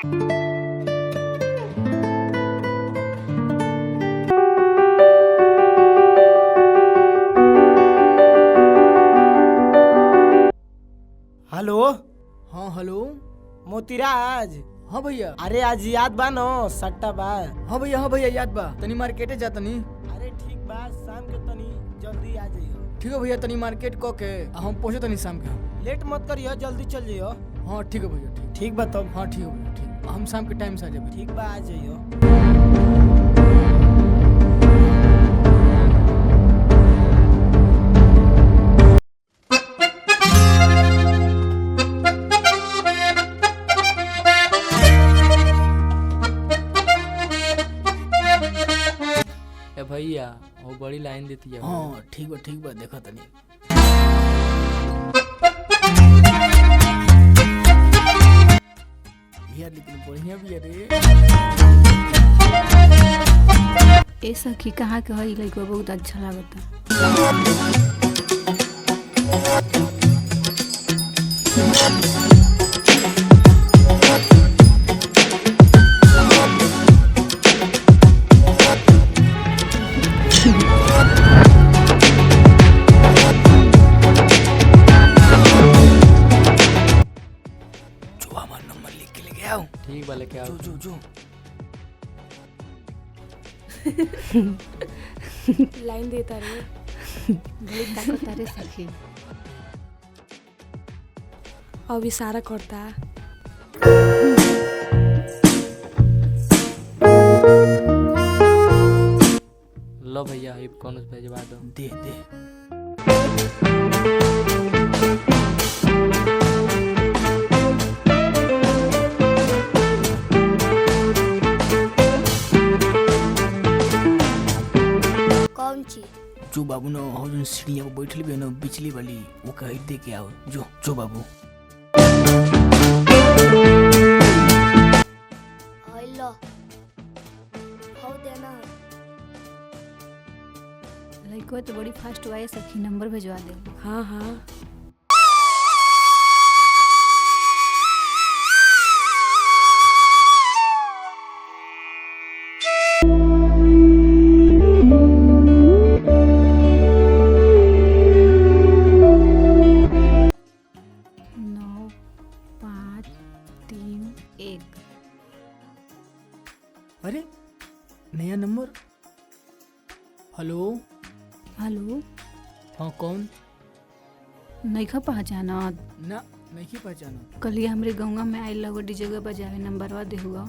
Hello. हाँ hello. Motiraj. हाँ भैया। अरे आज याद बा नो सट्टा बा। हाँ भैया याद बा। तनी मार्केटे जा तनी। अरे ठीक बा, शाम के तनी जल्दी आ जाइयो। ठीक है भैया, तनी मार्केट क के हम पहुँचे तनी शाम के। लेट मत करियो, जल्दी चल जाइयो। हाँ ठीक है भैया, ठीक। ठीक बा तब। हाँ ठीक है भैया, ठीक। हम शाम के टाइम से आ जाएंगे। ठीक बा, आ जाइयो। भैया वो बड़ी लाइन देती है। हाँ ठीक बा देखा तनी। यार लेकिन बढ़िया भी है रे। ए सखी कहाँ के हई लइका बहुत अच्छा लागता। ठीक बा, लेके आओ। जो लाइन देता रे। बहुत ताकत रे सखी। अब इशारा करता। लो भैया ये कौन भेजवा दो। दे कौन चीज? जो बाबू ना हो जो सीढ़िया पर बैठल भी है ना बिजली वाली, वो कह दे के आओ। जो बाबू। हेलो हो देना। लइका तो बड़ी फास्ट हुआ है सखी, नंबर भेजवा दे। हाँ अरे नया नंबर। हेलो। हाँ कौन? नइखा पहचाना? ना नहीं पहचाना। कल हमरे गौवा में आइल लगो जगह बजावे, नंबरवा दे हुआ।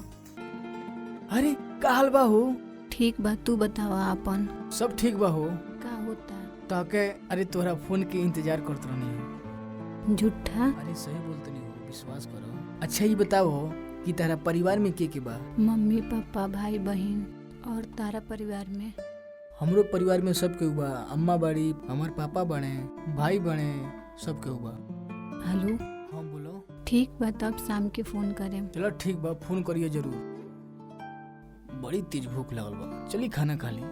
अरे का हाल बा हो? ठीक बा, तू बतावा अपन। सब ठीक बा हो। का होता? ताके अरे तोरा फोन के इंतजार करत रहनी हो। झूठा? अरे सही बोलते नहीं हो, विश्वास करो। अच्छा ये बताओ कि तारा परिवार में के बा? मम्मी पापा भाई बहन। और तारा परिवार में? हमरो परिवार में सब केहू बा। अम्मा बाड़ी, हमार पापा बने, भाई बने, सब केहू बा। हेलो। हाँ बोलो। ठीक बा, तब शाम के फोन करें। चलो ठीक बा, फोन करिए जरूर। बड़ी तेज भूख लगल बा, चली खाना खा ली।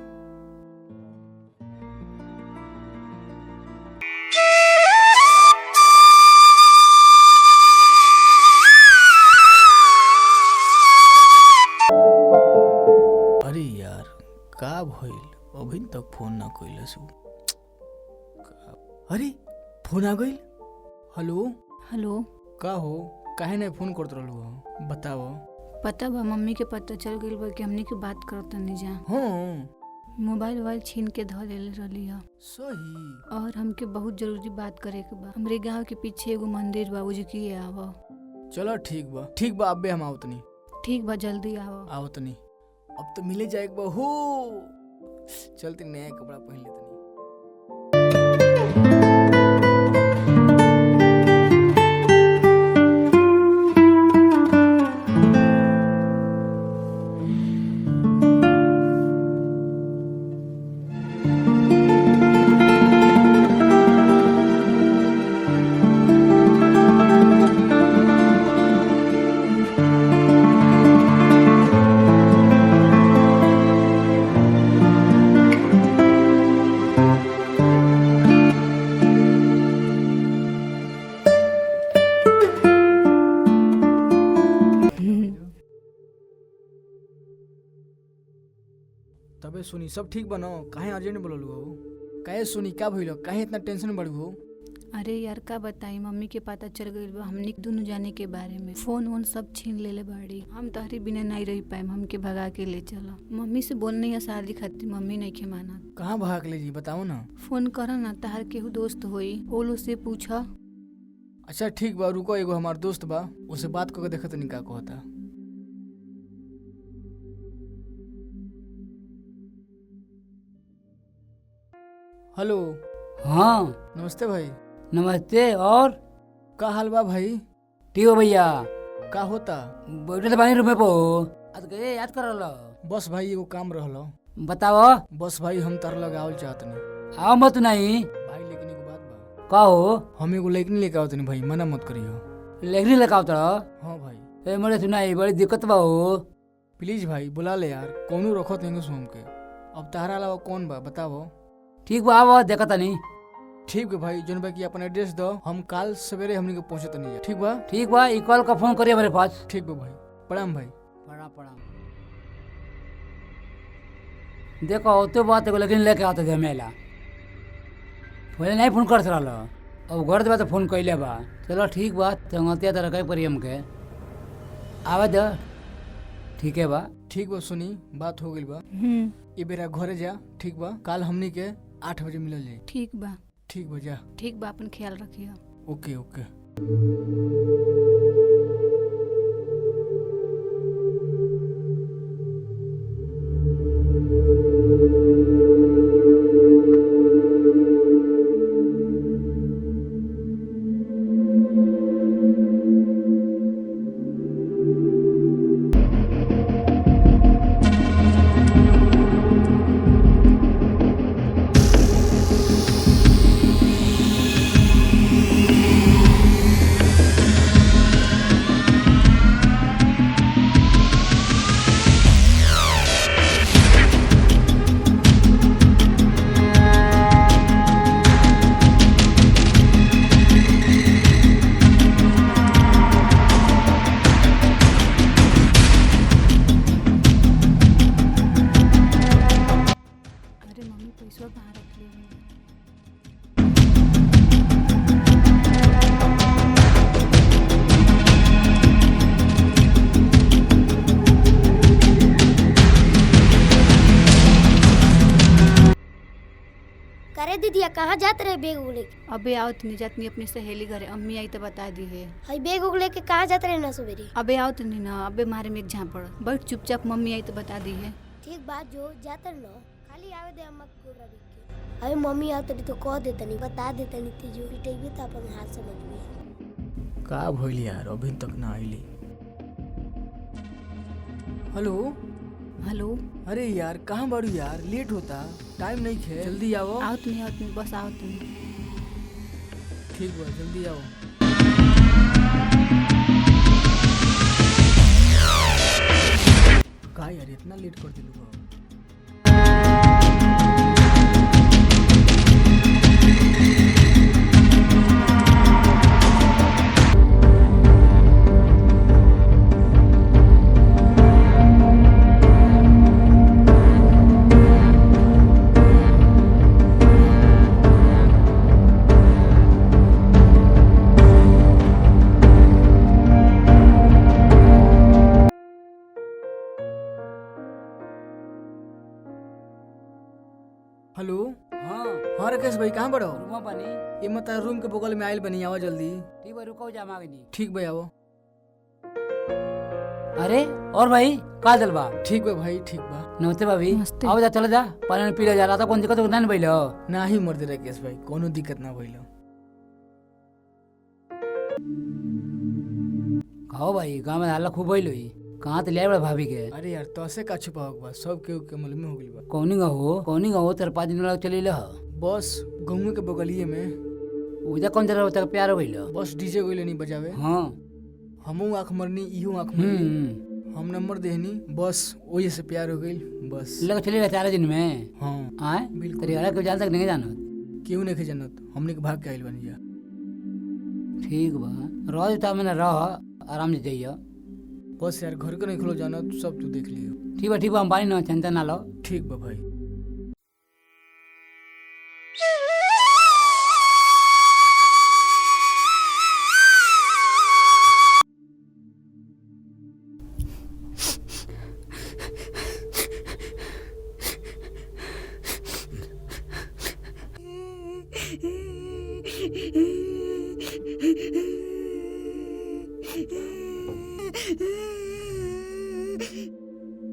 अरे यार का भइल, अभी तक फोन ना कइलस। अरे फोन आ गइल। हेलो। का हो, काहे नहीं फोन करत रहलू हो? बताओ। पता बा, मम्मी के पता चल गइल बा कि हमनी के बात करत नहीं जा। हाँ मोबाइल छीन के धो ले रही है। सही। और हमके बहुत जरूरी बात करे के बा। हमरे गांव के पीछे एगो मंदिर बा, उजकी आवो। चलो ठीक बा अबे हम आवतनी। ठीक बा, जल्दी आओ। आवतनी। अब तो मिले जाए बहू। चलते नया कपड़ा पहन लेते। अबे सुनी सब ठीक बनो, काहे अर्जेंट बोललू हो? काहे सुनी का भइलो? काहे इतना टेंशन बढ़ू हो? अरे यार का बताई, मम्मी के पता चल गइल बा हमनी दोनों जाने के बारे में। फोन वोन सब छीन लेले बाड़ी। हम तहरी बिना नहीं रह पाए, हमके भगा के ले चला। मम्मी से बोलने या शादी खातिर मम्मी नहीं के माना। कहाँ भाग ले जी बताओ ना। फोन करा ना, तहार केहू दोस्त होई ओलो से पूछा। अच्छा ठीक बा, रुको, एगो हमार दोस्त बा, उससे बात करके देखत नहीं का कहता। हेलो। हाँ नमस्ते भाई। नमस्ते। और का हाल बा भाई? ठीक हो भैया? का होता? बैठे तो पानी रूम पे याद कर लो। बस भाई एगो काम रहलो। बताओ। बस भाई हम तार लगावल चाहत नहीं। आओ मत नहीं भाई लेकिन एगो बात बा। का हो? हम एगो लेकिन लेके आवत नहीं भाई, मना मत करियो। लेखनी लगाओ तो। हाँ भाई। ए मेरे सुनाई बड़ी दिक्कत बा हो। प्लीज भाई बुला ले यार, कौनो रखत नहीं सुन के। अब तारा अलावा कौन बा बताओ। ठीक बा, आओ देखता नहीं। ठीक है भाई, जोन बा की अपन एड्रेस दो, हम काल सवेरे हमनी के पहुंचत नहीं। ठीक बा? ठीक बा, ई कॉल का फोन करिए मेरे पास। ठीक बा भाई, प्रणाम भाई। प्रणाम प्रणाम। देखो तो बात है, लेकिन लेके आते थे मेला। पहले नहीं फोन करते रहो, अब घर देवा तो फोन कैले बा। चलो ठीक बा, चंगतिया तरह कहीं परी हमके आवे दो। ठीक है बा। ठीक बा, सुनी बात हो गई बा। ये बेरा घरे जा। ठीक बा, काल हमनी के 8 बजे मिलल जाई। ठीक बा। ठीक बा, जा। ठीक बा, अपन ख्याल रखियो। ओके ओके। पैसा कहाँ रख ली? करे दीदिया कहाँ जाते रहे बैग उगले? अबे आओ तनी जातनी अपनी सहेली घरे, अम्मी आई तो बता दी है। हई बैग उगले के कहाँ जाते रहे ना सवेरे? अबे आओ तनी ना, अबे मारे में एक झापड़ बैठ चुपचाप, मम्मी आई तो बता दी है। ठीक बात जो जाते ना, खाली आवे दे अम्मा को रवि के। अबे मम्मी आते तो कह देते नहीं, बता देते नहीं ती जो पिटेबे तो अपन हाथ समझ में। का भइल यार, अभी तक ना आइली। हेलो। हेलो। अरे यार कहाँ बाड़ू यार, लेट होता, टाइम नहीं खे, जल्दी आओ। आओ तनी बस आओ तनी। ठीक बा, जल्दी आओ। का यार इतना लेट कर दिलू बा? हेलो। हाँ हाँ राकेश भाई कहाँ बड़ो? रूमा बनी। ये मत रूम के बगल में आयल बनी, आओ जल्दी। ठीक बा, रुको जा मांगनी। ठीक भाई आओ। अरे और भाई का दल बा? ठीक बा भाई, ठीक बा। नमस्ते भाभी। नमस्ते। आओ जा, चलो जा, पानी में पी ले जा रहा था। कौन दिक्कत नहीं भइलो? ना ही मर्द राकेश भाई, कोनो दिक्कत ना भइलो। खाओ भाई, गाँव में हल्ला खूब भइल हुई। कहाँ तो ले बड़ा भाभी के? अरे यार तोसे का छुपा बा, सब के मालूम हो गइल बा। कौनी गाँव तेरे 5 दिन चली ल। बस गाँव के बगलिए में। उधर कौन जरा होता प्यार हो गइल? बस डीजे गइले नहीं बजावे। हाँ। हमहू आँख मरनी, इहू आँख मरनी, हम नंबर देहनी, बस वही से प्यार हो गइल बस। लग चले 4 दिन में। हाँ आए बिल्कुल। तेरे घर के जान तक नहीं जानत? क्यों नहीं जानत, हमने के भाग के आइल बनी जा। ठीक बा, रह देता मैंने रह, आराम से जाइए। बस यार घर के नहीं खुलो जाना तो सब तू देख लियो। ठीक बा हम पानी ना चिंता ना लो। ठीक बा भाई।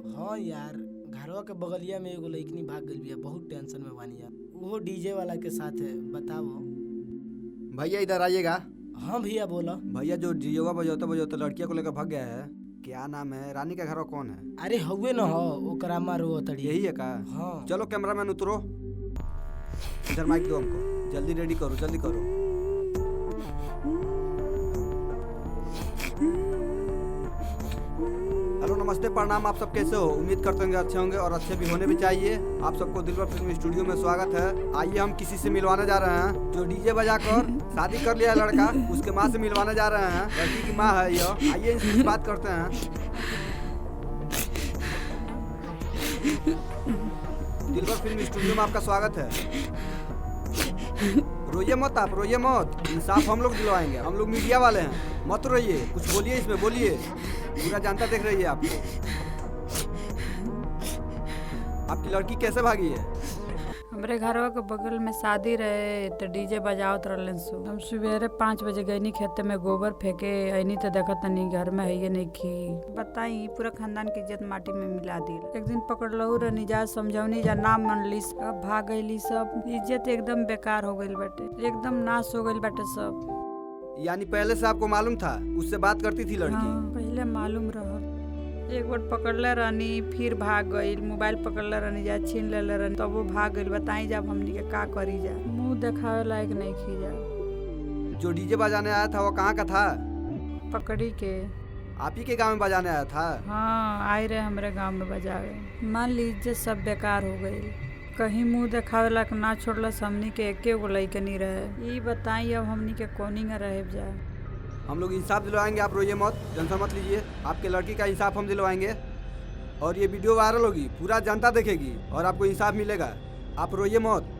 हाँ यार, घरवा के बगलिया में एगो लइकनी भाग गइल बिया, बहुत टेंशन में बानी यार। वो डीजे वाला के साथ है, बताओ। भैया इधर आइएगा। हाँ भैया बोला। भैया जो डीजेवा बजौते बजौते लड़किया को लेकर भाग गया है, क्या नाम है? रानी का घर कौन है? अरे हवे न हो, ओकरा मारो तड़ी। यही है का? हाँ। चलो कैमरामैन उतरो, इधर माइक दो हमको, जल्दी रेडी करो, जल्दी करो। हेलो नमस्ते प्रणाम, आप सब कैसे हो? उम्मीद करते होंगे अच्छे होंगे और अच्छे भी होने भी चाहिए। आप सबको दिलबर फिल्म स्टूडियो में स्वागत है। आइए हम किसी से मिलवाने जा रहे हैं जो डीजे बजाकर शादी कर लिया है लड़का, उसके माँ से मिलवाने जा रहे हैं। लड़की की माँ है यह। आइए इनसे बात करते हैं। दिलबर फिल्म स्टूडियो में आपका स्वागत है। रोइए मत, आप रोइए मत, इंसाफ हम लोग दिलवाएंगे। हम लोग मीडिया वाले हैं, मत रोइए, कुछ बोलिए इसमें, बोलिए। पूरा जनता देख रही है आपको। आपकी लड़की कैसे भागी है? हमरे घरवा के बगल में शादी रहे तो डीजे बजावत रहलन सु। हम सवेरे 5 बजे गईनी खेते में गोबर फेंके, ऐनी तो देखत नहीं घर में है नहीं की। बताई पूरा खानदान की इज्जत माटी में मिला दी। एक दिन पकड़ लहू रहनी जा, समझौनी जा, ना मनली, अब भाग गईली। सब इज्जत एकदम बेकार हो गई बाटे, एकदम नाश हो गई बाटे सब। यानी पहले से आपको मालूम था उससे बात करती थी लड़की? हाँ, पहले मालूम रहा। एक बार पकड़ले रहनी, फिर भाग गई। मोबाइल पकड़ले रहनी जा, छीन ले रहनी, तब वो भाग गई। बताई जब हमनी के का करी जा, मुंह देखावे लायक नहीं खी जा। जो डीजे बजाने आया था वो कहाँ का था? पकड़ी के आप ही के गांव में बजाने आया था? हाँ, आए रहे हमरे गांव में बजावे। मान लीजिए सब बेकार हो गई। कहीं मुंह देखावे लायक ना छोड़ला, हमनी के एके गो लइके नहीं रहे। ये बताई अब हमनी के कोनी में रह जाए। हम लोग इंसाफ दिलवाएंगे, आप रोइए मत, टेंशन मत लीजिए। आपके लड़की का इंसाफ हम दिलवाएंगे और ये वीडियो वायरल होगी, पूरा जनता देखेगी और आपको इंसाफ मिलेगा। आप रोइए मत।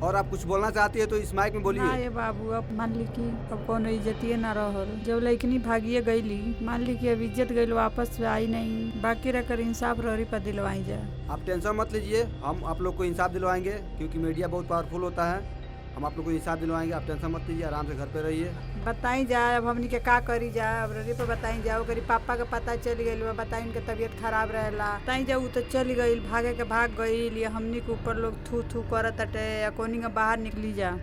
और आप कुछ बोलना चाहती है तो इस माइक में बोलिए। ना ये बाबू, अब मान ली कि अब कोनो इज्जतिये ना रहल। जब लइकनी भागिए गईली, मान ली कि अब इज्जत गईल, वापस आई नहीं। बाकी रहकर इंसाफ रही पर दिलवाई जाए। आप टेंशन मत लीजिए, हम आप लोग को इंसाफ दिलवाएंगे, क्योंकि मीडिया बहुत पावरफुल होता है। हम आप लोग को इंसाफ दिलवाएंगे, आप टेंशन मत लीजिए, आराम से घर पे रहिए। बताई जाए अब हमनी के का करी जाए। अब रही पर बताई जाओ, करी पापा के पता चल गई, बताई उनके तबीयत खराब रहेला। बताई जाऊ तो चल गई, भागे के भाग गई। हमनी के ऊपर लोग थू थू करत अटे, या कोनी के बाहर निकली जा।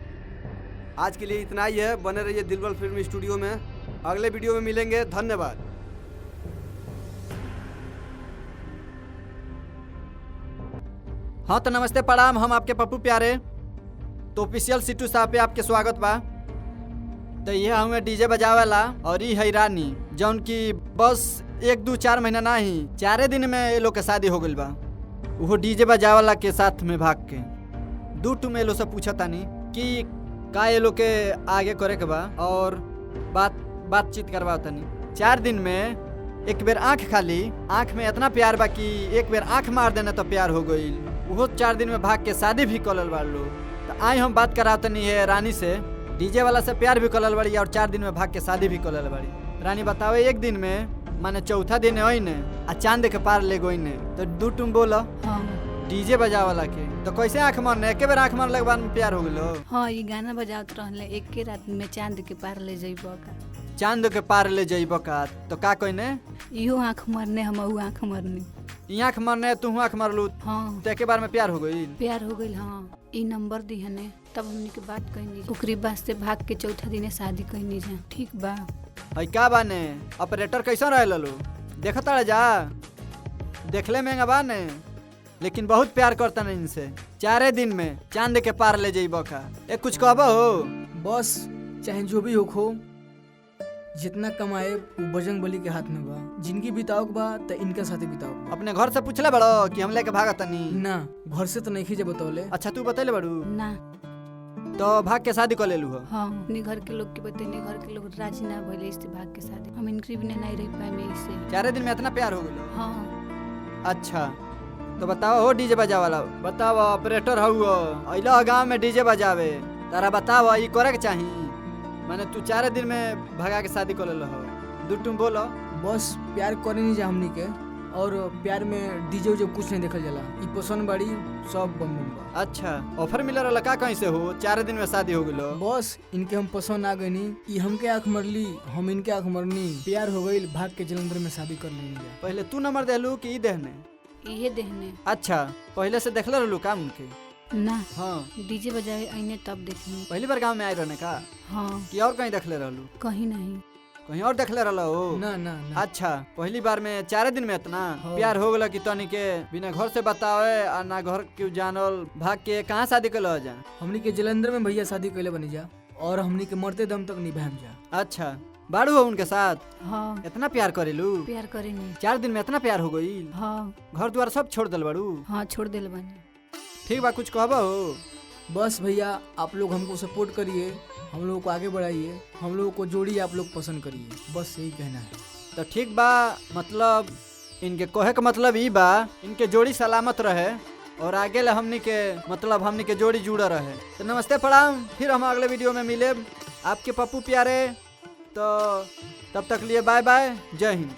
आज के लिए इतना ही है। बने रहिए दिलबर फिल्म स्टूडियो में, अगले वीडियो में मिलेंगे। धन्यवाद। हाँ तो नमस्ते प्रणाम, हम आपके पप्पू प्यारे। तो ऑफिशियल सिटू साहब पे आपके स्वागत बा। तो ये हमें डीजे बजावेला और ये है रानी, जौन की बस 1 2 4 महीना ना ही 4 दिन में ये लोग के शादी हो गई बा। वो डीजे बजावेला के साथ में भाग के 2 टू में ये लोग से पूछा तानी कि का ये लोग के आगे करे के बा और बातचीत करवा तानी। 4 दिन में एक बेर आँख खाली, आँख में इतना प्यार बा कि एक बेर आँख मार देना तो प्यार हो गई। वो 4 दिन में भाग के शादी भी कलल बा लोग। तो आई हम बात करातनी है रानी से, डीजे वाला से प्यार भी कलल बड़ी और 4 दिन में भाग के शादी भी कलल बड़ी। रानी बतावे, एक दिन में माने चौथा दिन है ने आ चांद के पार ले गई ने। तो 2 टूम बोला। हाँ डीजे बजा वाला के तो कैसे आँख मारने, एक बेर आँख मारने के बाद में प्यार हो गलो? हाँ, ये गाना बजावत रहले, एक के रात में चांद के पार ले जइबो का। चांद के पार ले जइबो का? तो का कहने? इहो आँख मरने, हमहू आँख मरने। ई आँख मारने, तू आँख मारलू? हाँ, तो एक बार में प्यार हो गई? प्यार हो गई। हाँ, ई नंबर दी हने, तब हमनी के बात कहनी। ओकरी बाद से भाग के चौथा दिन शादी कहनी जा। ठीक बा। है का बाने? ऑपरेटर कैसा रहे लो? देखता जा, देखले महंगा बाने, लेकिन बहुत प्यार करता नहीं इनसे। 4 दिन में चांद के पार ले जइबो का? एक कुछ कहबो हो? बस चाहे जो भी हो, जितना कमाए वो बजरंग बली के हाथ में बा। जिनकी बिताओ बा तो इनका साथे बिताओ। अपने घर से पूछले बड़ो कि हम लेके भागत नहीं? ना, घर से तो नहीं खींचे बतौले। अच्छा तू बतैले बड़ू? ना। तो भाग के शादी कर लेलू हो? हाँ अपने घर के लोग के बतेने, घर के लोग राजी ना भइले, इससे भाग के शादी हम इनके बिना नहीं रह पाए में इससे। 4 दिन में इतना प्यार हो गया? हाँ। अच्छा तो बताओ हो डीजे बजा वाला, बताओ ऑपरेटर हो अइला गाँव में डीजे बजावे, तारा बताओ ये करे के चाही? मैंने तू 4 दिन में भगा के शादी कर ले हो, दू तुम बोलो। बस प्यार करे नहीं जा हमनी के, और प्यार में डीजे उजे कुछ नहीं देखल जाला, ई पसंद बाड़ी सब बम बम बा। अच्छा ऑफर मिल रहा का कहीं से हो? 4 दिन में शादी हो गलो? बस इनके हम पसंद आ गई नी, ई हमके आँख मरली, हम इनके आँख मरनी, प्यार हो गई, भाग के जलंधर में शादी कर लेनी जा। पहले तू नंबर देलू कि ई देहने? इहे देहने। अच्छा पहले से देखले रहलू काम उनके? ना हाँ डीजे बजाए आईने तब देखनी। पहली बार गांव में आए रहने का? हाँ। कि और कहीं देखले रहलू? कहीं नहीं। कहीं और देखले रहलो हो? ना ना ना। अच्छा पहली बार में 4 दिन में इतना हाँ। प्यार हो गला कि तनी के बिना घर से बतावे और ना घर क्यों जानल, भाग के कहाँ शादी कर जा? हमनी के जलंधर में भैया शादी कैले बनी जा, और हमनी के मरते दम तक निभाएम जा। अच्छा बाड़ू हो उनके साथ? हाँ। इतना प्यार करेलू? प्यार करे नहीं। 4 दिन में इतना प्यार हो गई? हाँ। घर द्वार सब छोड़ दल बाड़ू? हाँ छोड़ दिल बनी। ठीक बा कुछ कहबा हो? बस भैया आप लोग हमको सपोर्ट करिए, हम लोगों को आगे बढ़ाइए, हम लोगों को जोड़ी आप लोग पसंद करिए, बस यही कहना है। तो ठीक बा, मतलब इनके कहे का मतलब ई बा इनके जोड़ी सलामत रहे और आगे ला हमनी के मतलब हमनी के जोड़ी जुड़ा रहे। तो नमस्ते प्रणाम, फिर हम अगले वीडियो में मिले आपके पप्पू प्यारे। तो तब तक लिए बाय बाय, जय हिंद।